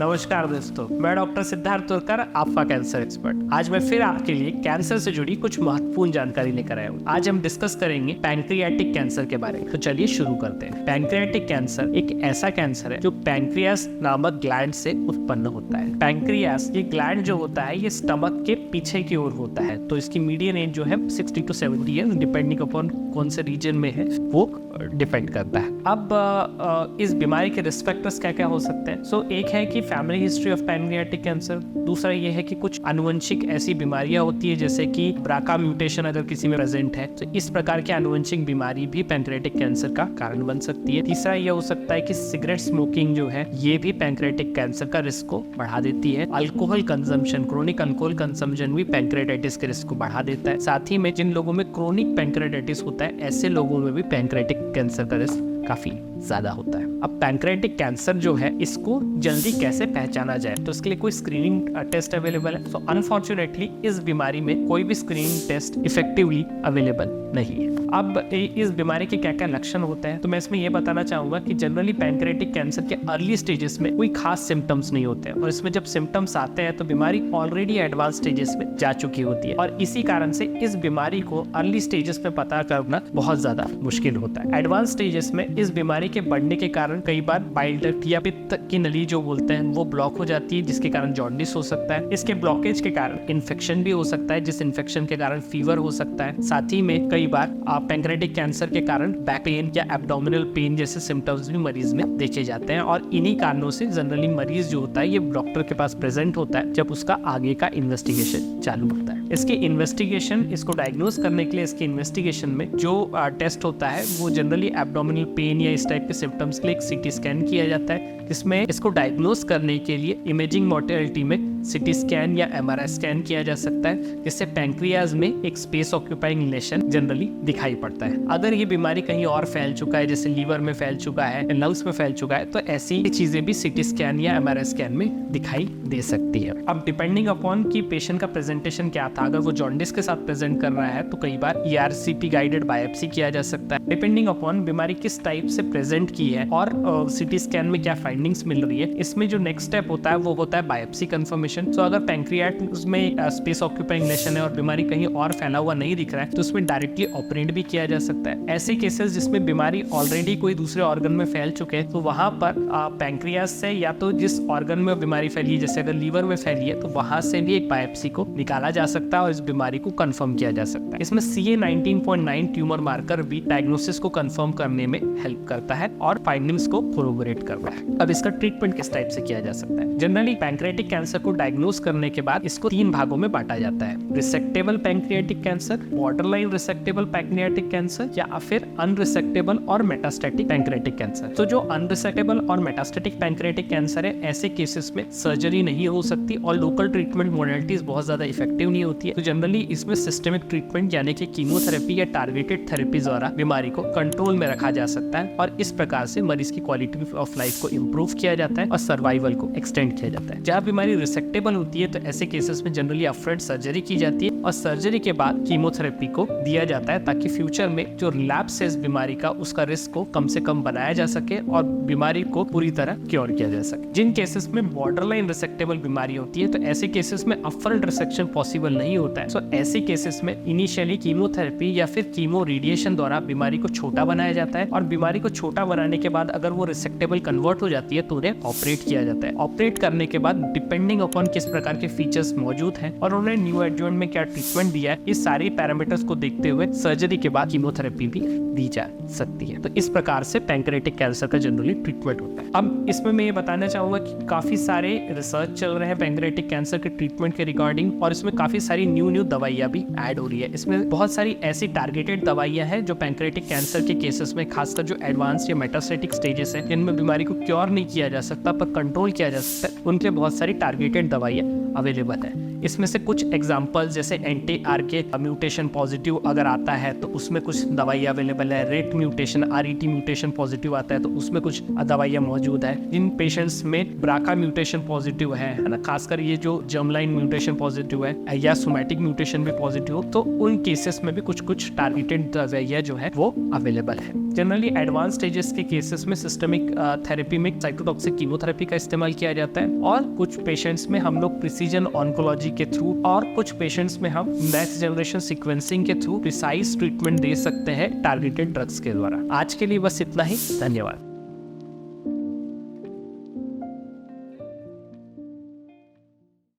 नमस्कार दोस्तों, मैं डॉक्टर सिद्धार्थ तुर्कर, आपका कैंसर एक्सपर्ट। आज मैं फिर आपके लिए कैंसर से जुड़ी कुछ महत्वपूर्ण जानकारी लेकर आया हूँ। आज हम डिस्कस करेंगे पैंक्रियाटिक कैंसर के बारे में। तो चलिए शुरू करते हैं। पैंक्रियाटिक कैंसर एक ऐसा कैंसर है जो पैंक्रियास नामक ग्लैंड से उत्पन्न होता है। पैंक्रियास ये ग्लैंड जो होता है ये स्टमक के पीछे की ओर होता है, तो इसकी मीडियन एज जो है 60 to 70 ईयर्स, डिपेंडिंग अपॉन कौन से रीजन में है वो डिपेंड करता है। अब इस बीमारी के रिस्क फैक्टर्स क्या क्या हो सकते हैं। सो एक है कि family history of pancreatic cancer. दूसरा ये है कि कुछ आनुवंशिक ऐसी बीमारियां होती है जैसे कि ब्राका म्यूटेशन अगर किसी में प्रेजेंट है तो इस प्रकार की आनुवंशिक बीमारी भी पैंक्रियाटिक कैंसर का कारण बन सकती है। तीसरा ये हो सकता है कि सिगरेट स्मोकिंग जो है ये भी पैंक्रियाटिक कैंसर का रिस्क को बढ़ा देती है। Alcohol consumption, chronic alcohol consumption भी पैंक्रियाटाइटिस के रिस्क को बढ़ा देता है। साथ ही में जिन लोगों में क्रोनिक पैंक्रियाटाइटिस होता है ऐसे लोगों में भी पैंक्रियाटिक कैंसर का रिस्क काफी ज्यादा होता है। अब पैंक्रियाटिक कैंसर जो है इसको जल्दी कैसे पहचाना जाए, तो इसके लिए कोई स्क्रीनिंग टेस्ट अवेलेबल है। सो अनफॉर्चुनेटली इस बीमारी में कोई भी स्क्रीनिंग टेस्ट इफेक्टिवली अवेलेबल नहीं है। अब इस बीमारी के क्या क्या लक्षण होते हैं, तो मैं इसमें यह बताना चाहूंगा कि जनरली पैंक्रियाटिक कैंसर के अर्ली स्टेजेस में कोई खास सिम्टम्स नहीं होते हैं, और इसमें जब सिम्टम्स आते हैं तो बीमारी ऑलरेडी एडवांस स्टेजेस में जा चुकी होती है, और इसी कारण से इस बीमारी को अर्ली स्टेजेस में पता करना बहुत ज्यादा मुश्किल होता है। एडवांस स्टेजेस में इस बीमारी के बढ़ने के कारण कई बार बाइल डक्ट या पित्त की नली जो बोलते हैं वो ब्लॉक हो जाती है, जिसके कारण जॉन्डिस हो सकता है। इसके ब्लॉकेज के कारण इन्फेक्शन भी हो सकता है, जिस इन्फेक्शन के कारण फीवर हो सकता है। साथ ही में कई बार पैंक्रियाटिक कैंसर के कारण बैक पेन या एब्डोमिनल पेन जैसे सिम्टम्स भी मरीज में देखे जाते हैं, और इन्हीं कारणों से जनरली मरीज जो होता है ये डॉक्टर के पास प्रेजेंट होता है जब उसका आगे का इन्वेस्टिगेशन चालू होता है। इसकी इन्वेस्टिगेशन, इसको डायग्नोज करने के लिए इसके इन्वेस्टिगेशन में जो टेस्ट होता है वो जनरली एब्डोमिनल पेन या इस टाइप के सिम्टम्स के लिए एक सीटी स्कैन किया जाता है, जिसमें इसको डायग्नोज करने के लिए इमेजिंग मॉडलिटी में सीटी स्कैन या एमआरआई स्कैन किया जा सकता है, जिससे पैंक्रियाज में एक स्पेस ऑक्यूपाइंग लेशन जनरली दिखाई पड़ता है। अगर ये बीमारी कहीं और फैल चुका है, जैसे लीवर में फैल चुका है, लंग्स में फैल चुका है, तो ऐसी चीजें भी सीटी स्कैन या एमआरआई स्कैन में दिखाई दे सकती है। अब डिपेंडिंग अपॉन कि पेशेंट का प्रेजेंटेशन क्या था, अगर वो जॉन्डिस के साथ प्रेजेंट कर रहा है तो कई बार ईआरसीपी गाइडेड बायोप्सी किया जा सकता है। डिपेंडिंग अपॉन बीमारी किस टाइप से प्रेजेंट की है और सीटी स्कैन में क्या फाइंडिंग्स मिल रही है, इसमें जो नेक्स्ट स्टेप होता है वो होता है बायोप्सी कंफर्मेशन। तो अगर पैंक्रियाटिस में स्पेस ऑक्यूपाइंग लेशन है और बीमारी कहीं और फैला हुआ नहीं दिख रहा है तो उसमें डायरेक्टली ऑपरेट भी किया जा सकता है। ऐसे केसेस जिसमें बीमारी ऑलरेडी कोई दूसरे ऑर्गन में फैल चुके हैं तो वहां पर पैंक्रियास से या तो जिस ऑर्गन में बीमारी फैली है, जैसे अगर लीवर में फैली है तो वहां से भी एक बायोप्सी को निकाला जा सकता है और इस बीमारी को कंफर्म किया जा सकता है। इसमें CA19.9 ट्यूमर मार्कर भी डायग्नोसिस को कंफर्म करने में हेल्प करता है और फाइंडिंग्स को कोरोबोरेट करता है। अब इसका ट्रीटमेंट किस टाइप से किया जा सकता है। जनरली पैंक्रियाटिक कैंसर को डायग्नोस करने के बाद इसको 3 भागों में बांटा जाता है: resectable pancreatic cancer, borderline resectable pancreatic cancer, या फिर अनरिसेक्टेबल और मेटास्टेटिक पैंक्रियाटिक कैंसर। तो जो अनरिसेक्टेबल और मेटास्टेटिक पैंक्रियाटिक कैंसर है, ऐसे केसेस में सर्जरी नहीं हो सकती और लोकल ट्रीटमेंट मोडेलिटीज बहुत ज्यादा इफेक्टिव नहीं होती है। तो जनरली इसमें सिस्टेमिक ट्रीटमेंट यानी कि कीमोथेरेपी या टारगेटेड थेरेपी द्वारा बीमारी को कंट्रोल में रखा जा सकता है, और इस प्रकार से मरीज की क्वालिटी ऑफ लाइफ को इम्प्रूव किया जाता है और सर्वाइवल को एक्सटेंड किया जाता है। जहाँ बीमारी रिसेक्टेबल होती है तो ऐसे केसेस में जनरली अपफ्रंट सर्जरी की जाती है और सर्जरी के बाद कीमोथेरेपी को दिया जाता है, ताकि फ्यूचर में जो रिलैप्स है इस बीमारी का उसका रिस्क को कम से कम बनाया जा सके और बीमारी को पूरी तरह क्योर किया जा सके। जिन केसेस में बॉर्डरलाइन रिसेक्टेबल बीमारी होती है तो ऐसे केसेस में अपफ्रंट रिसेक्शन पॉसिबल नहीं होता है। सो ऐसे केसेस में इनिशियली कीमोथेरेपी या फिर कीमो रेडिएशन द्वारा बीमारी को छोटा बनाया जाता है, और बीमारी को छोटा बनाने के बाद अगर वो रिसेक्टेबल कन्वर्ट हो जाती है तो उन्हें ऑपरेट किया जाता है। ऑपरेट करने के बाद डिपेंडिंग अपॉन किस प्रकार के फीचर्स मौजूद हैं और उन्हें न्यू एडजुवेंट में क्या ट्रीटमेंट दिया है, इस सारे पैरामीटर्स को देखते हुए सर्जरी के बाद कीमोथेरेपी भी दी जा सकती है। तो इस प्रकार से पैंक्रियाटिक कैंसर का जनरली ट्रीटमेंट होता है। अब इसमें मैं ये बताना चाहूंगा कि काफी सारे रिसर्च चल रहे हैं पैंक्रियाटिक कैंसर के ट्रीटमेंट के रिगार्डिंग, और इसमें काफी सारी न्यू दवाइयां भी ऐड हो रही है। इसमें बहुत सारी ऐसी टारगेटेड दवाइयां हैं जो पैंक्रियाटिक कैंसर के केसेस में, खासकर जो एडवांस या मेटास्टेटिक स्टेजेस है जिनमें बीमारी को क्योर नहीं किया जा सकता पर कंट्रोल किया जा सकता है, उनके बहुत सारी टारगेटेड दवाइयां अवेलेबल है। इसमें से कुछ एग्जाम्पल जैसे NTRK म्यूटेशन पॉजिटिव अगर आता है तो उसमें कुछ दवाइयाँ अवेलेबल है। Rate mutation RET mutation positive आता है तो उसमें कुछ दवाइयाँ मौजूद है। जिन पेशेंट्स में BRCA म्यूटेशन पॉजिटिव है ना, खासकर ये जो जर्मलाइन म्यूटेशन पॉजिटिव है या सोमैटिक म्यूटेशन भी पॉजिटिव हो, तो उन केसेस में भी कुछ टारगेटेड दवाइयाँ जो है वो अवेलेबल है। जनरली एडवांस स्टेजेस के केसेस में सिस्टमिक थेरेपी में साइटोटॉक्सिक कीमोथेरेपी का इस्तेमाल किया जाता है, और कुछ पेशेंट्स में हम लोग प्रिसीजन ऑन्कोलॉजी के थ्रू और कुछ पेशेंट्स में हम नेक्स्ट जनरेशन सीक्वेंसिंग के थ्रू प्रिसाइज ट्रीटमेंट दे सकते हैं टारगेटेड ड्रग्स के द्वारा। आज के लिए बस इतना ही, धन्यवाद।